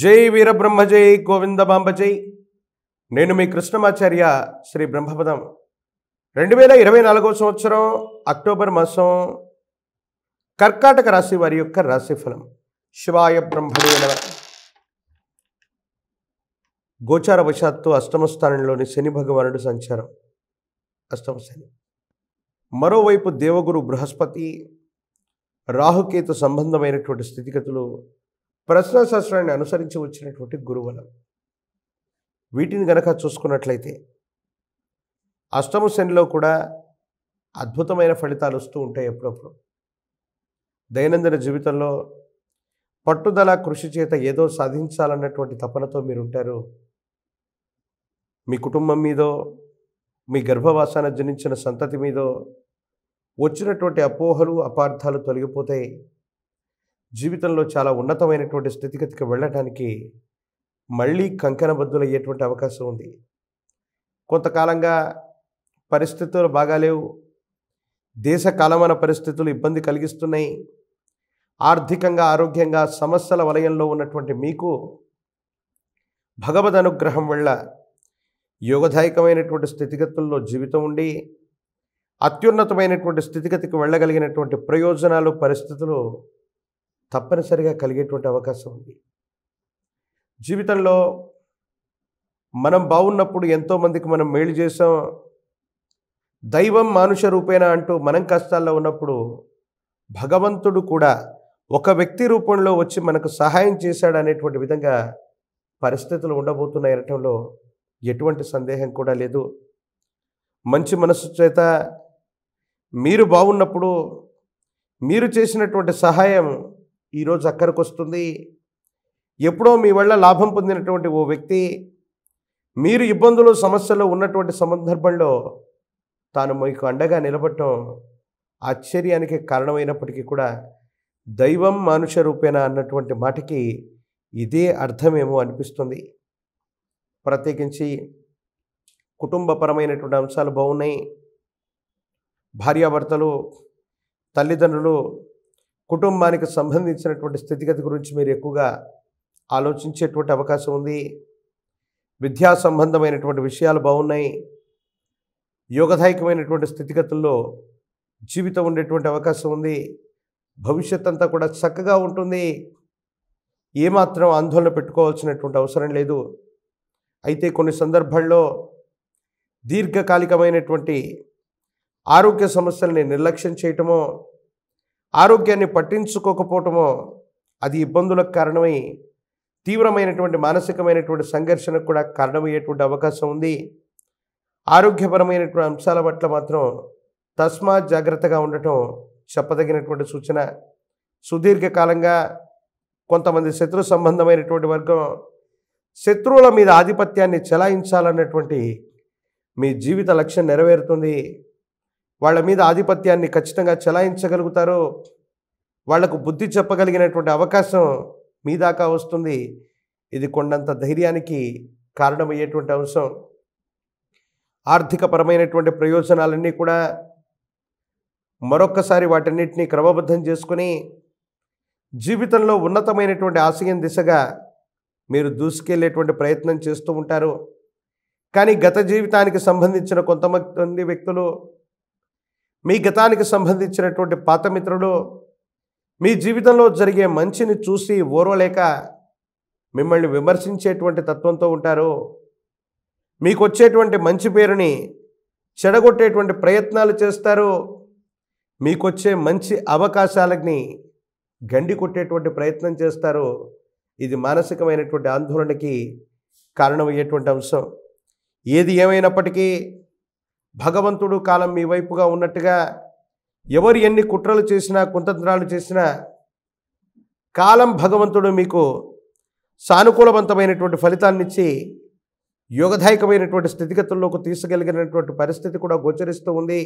జై వీరబ్రహ్మ జై గోవిందమాంబ జై. నేను మీ కృష్ణమాచార్య శ్రీ బ్రహ్మపదం. 2024 సంవత్సరం అక్టోబర్ మాసం కర్కాటక రాశి వారి యొక్క రాశిఫలం. శివాయ బ్రహ్మణే నమః. గోచార వశాత్తు అష్టమ స్థానంలోని శని భగవానుడు సంచారం. అష్టమ శని. మరోవైపు దేవగురు బృహస్పతి రాహుకేతు సంబంధమైనటువంటి స్థితిగతులు ప్రశ్నాశాస్త్రాన్ని అనుసరించి వచ్చినటువంటి గురువులం. వీటిని గనక చూసుకున్నట్లయితే అష్టమ శనిలో కూడా అద్భుతమైన ఫలితాలు వస్తూ ఉంటాయి. ఎప్పుడప్పుడు దైనందిన జీవితంలో పట్టుదల కృషి చేత ఏదో సాధించాలన్నటువంటి తపనతో మీరు ఉంటారు. మీ కుటుంబం మీదో మీ గర్భవాసాన జనించిన సంతతి మీదో వచ్చినటువంటి అపోహలు అపార్థాలు తొలగిపోతాయి. జీవితంలో చాలా ఉన్నతమైనటువంటి స్థితిగతికి వెళ్ళటానికి మళ్ళీ కంకణబద్దులయ్యేటువంటి అవకాశం ఉంది. కొంతకాలంగా పరిస్థితులు బాగాలేవు, దేశ కాలమాన పరిస్థితులు ఇబ్బంది కలిగిస్తున్నాయి. ఆర్థికంగా ఆరోగ్యంగా సమస్యల వలయంలో ఉన్నటువంటి మీకు భగవద్ అనుగ్రహం వల్ల యోగదాయకమైనటువంటి స్థితిగతుల్లో జీవితం ఉండి అత్యున్నతమైనటువంటి స్థితిగతికి వెళ్ళగలిగినటువంటి ప్రయోజనాలు పరిస్థితులు తప్పనిసరిగా కలిగేటువంటి అవకాశం ఉంది. జీవితంలో మనం బాగున్నప్పుడు ఎంతోమందికి మనం మేలు చేసాం. దైవం మానుష రూపేణ అంటూ మనం కష్టాల్లో ఉన్నప్పుడు భగవంతుడు కూడా ఒక వ్యక్తి రూపంలో వచ్చి మనకు సహాయం చేశాడు అనేటువంటి విధంగా పరిస్థితులు ఉండబోతున్నాయి అనటంలో ఎటువంటి సందేహం కూడా లేదు. మంచి మనసు చేత మీరు బాగున్నప్పుడు మీరు చేసినటువంటి సహాయం ఈరోజు అక్కడికి వస్తుంది. ఎప్పుడో మీ వల్ల లాభం పొందినటువంటి ఓ వ్యక్తి మీరు ఇబ్బందులు సమస్యలు ఉన్నటువంటి సందర్భంలో తాను మీకు అండగా నిలబడటం ఆశ్చర్యానికి కారణమైనప్పటికీ కూడా దైవం మానుష రూపేణ అన్నటువంటి మాటకి ఇదే అర్థమేమో అనిపిస్తుంది. ప్రత్యేకించి కుటుంబపరమైనటువంటి అంశాలు బాగున్నాయి. భార్యాభర్తలు, తల్లిదండ్రులు, కుటుంబానికి సంబంధించినటువంటి స్థితిగతి గురించి మీరు ఎక్కువగా ఆలోచించేటువంటి అవకాశం ఉంది. విద్యా సంబంధమైనటువంటి విషయాలు బాగున్నాయి. యోగదాయకమైనటువంటి స్థితిగతుల్లో జీవితం ఉండేటువంటి అవకాశం ఉంది. భవిష్యత్ అంతా కూడా చక్కగా ఉంటుంది. ఏమాత్రం ఆందోళన పెట్టుకోవాల్సినటువంటి అవసరం లేదు. అయితే కొన్ని సందర్భాల్లో దీర్ఘకాలికమైనటువంటి ఆరోగ్య సమస్యల్ని నిర్లక్ష్యం చేయటమో ఆరోగ్యాన్ని పట్టించుకోకపోవటమో అది ఇబ్బందులకు కారణమై తీవ్రమైనటువంటి మానసికమైనటువంటి సంఘర్షణకు కూడా కారణమయ్యేటువంటి అవకాశం ఉంది. ఆరోగ్యపరమైనటువంటి అంశాల పట్ల మాత్రం తస్మాత్ జాగ్రత్తగా ఉండటం చెప్పదగినటువంటి సూచన. సుదీర్ఘకాలంగా కొంతమంది శత్రు సంబంధమైనటువంటి వర్గం శత్రువుల మీద ఆధిపత్యాన్ని చెలాయించాలన్నటువంటి మీ జీవిత లక్ష్యం నెరవేరుతుంది. వాళ్ళ మీద ఆధిపత్యాన్ని ఖచ్చితంగా చెలాయించగలుగుతారు. వాళ్లకు బుద్ధి చెప్పగలిగినటువంటి అవకాశం మీ దాకా వస్తుంది. ఇది కొండంత ధైర్యానికి కారణమయ్యేటువంటి అంశం. ఆర్థికపరమైనటువంటి ప్రయోజనాలన్నీ కూడా మరొక్కసారి వాటన్నిటినీ క్రమబద్ధం చేసుకుని జీవితంలో ఉన్నతమైనటువంటి ఆశయం దిశగా మీరు దూసుకెళ్లేటువంటి ప్రయత్నం చేస్తూ ఉంటారు. కానీ గత జీవితానికి సంబంధించిన కొంతమంది వ్యక్తులు, మీ గతానికి సంబంధించినటువంటి పాత మిత్రులు మీ జీవితంలో జరిగే మంచిని చూసి ఓర్వలేక మిమ్మల్ని విమర్శించేటువంటి తత్వంతో ఉంటారు. మీకు వచ్చేటువంటి మంచి పేరుని చెడగొట్టేటువంటి ప్రయత్నాలు చేస్తారు. మీకొచ్చే మంచి అవకాశాలని గండి కొట్టేటువంటి ప్రయత్నం చేస్తారు. ఇది మానసికమైనటువంటి ఆందోళనకి కారణమయ్యేటువంటి అంశం. ఏది ఏమైనప్పటికీ భగవంతుడు కాలం మీ వైపుగా ఉన్నట్టుగా ఎవరు ఎన్ని కుట్రలు చేసినా కుతంత్రాలు చేసినా కాలం భగవంతుడు మీకు సానుకూలవంతమైనటువంటి ఫలితాన్నిచ్చి యోగదాయకమైనటువంటి స్థితిగతుల్లోకి తీసుకెళ్ళగలిగినటువంటి పరిస్థితి కూడా గోచరిస్తూ ఉంది.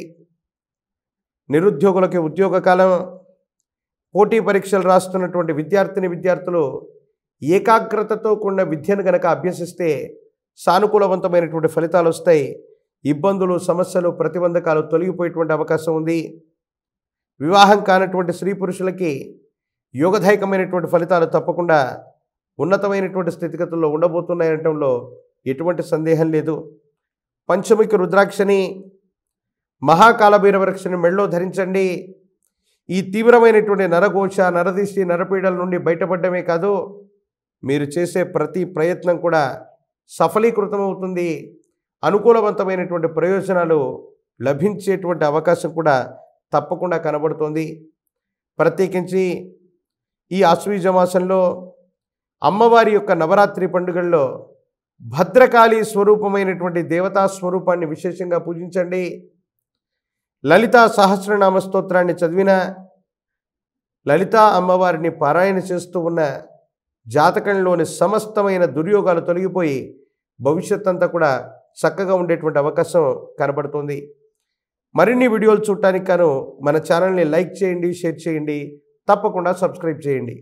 నిరుద్యోగులకి ఉద్యోగ కాలం, పోటీ పరీక్షలు రాస్తున్నటువంటి విద్యార్థులు ఏకాగ్రతతో కూడిన విద్యను గనక అభ్యసిస్తే సానుకూలవంతమైనటువంటి ఫలితాలు వస్తాయి. ఇబ్బందులు, సమస్యలు, ప్రతిబంధకాలు తొలగిపోయేటువంటి అవకాశం ఉంది. వివాహం కానటువంటి స్త్రీ పురుషులకి యోగదాయకమైనటువంటి ఫలితాలు తప్పకుండా ఉన్నతమైనటువంటి స్థితిగతుల్లో ఉండబోతున్నాయనటంలో ఎటువంటి సందేహం లేదు. పంచముఖి రుద్రాక్షని, మహాకాలభైరవరక్షని మెళ్ళో ధరించండి. ఈ తీవ్రమైనటువంటి నరఘోష, నరదిష్టి, నరపీడల నుండి బయటపడమే కాదు, మీరు చేసే ప్రతి ప్రయత్నం కూడా సఫలీకృతమవుతుంది. అనుకూలవంతమైనటువంటి ప్రయోజనాలు లభించేటువంటి అవకాశం కూడా తప్పకుండా కనబడుతోంది. ప్రత్యేకించి ఈ ఆశ్వీజ మాసంలో అమ్మవారి యొక్క నవరాత్రి పండుగల్లో భద్రకాళి స్వరూపమైనటువంటి దేవతా స్వరూపాన్ని విశేషంగా పూజించండి. లలితా సహస్రనామ స్తోత్రాన్ని చదివిన, లలితా అమ్మవారిని పారాయణ చేస్తూ ఉన్న జాతకంలోని సమస్తమైన దుర్యోగాలు తొలగిపోయి భవిష్యత్ అంతా కూడా చక్కగా ఉండేటువంటి అవకాశం కనబడుతుంది. మరిన్ని వీడియోలు చూడటానికి గాను మన ఛానల్ని లైక్ చేయండి, షేర్ చేయండి, తప్పకుండా సబ్స్క్రైబ్ చేయండి.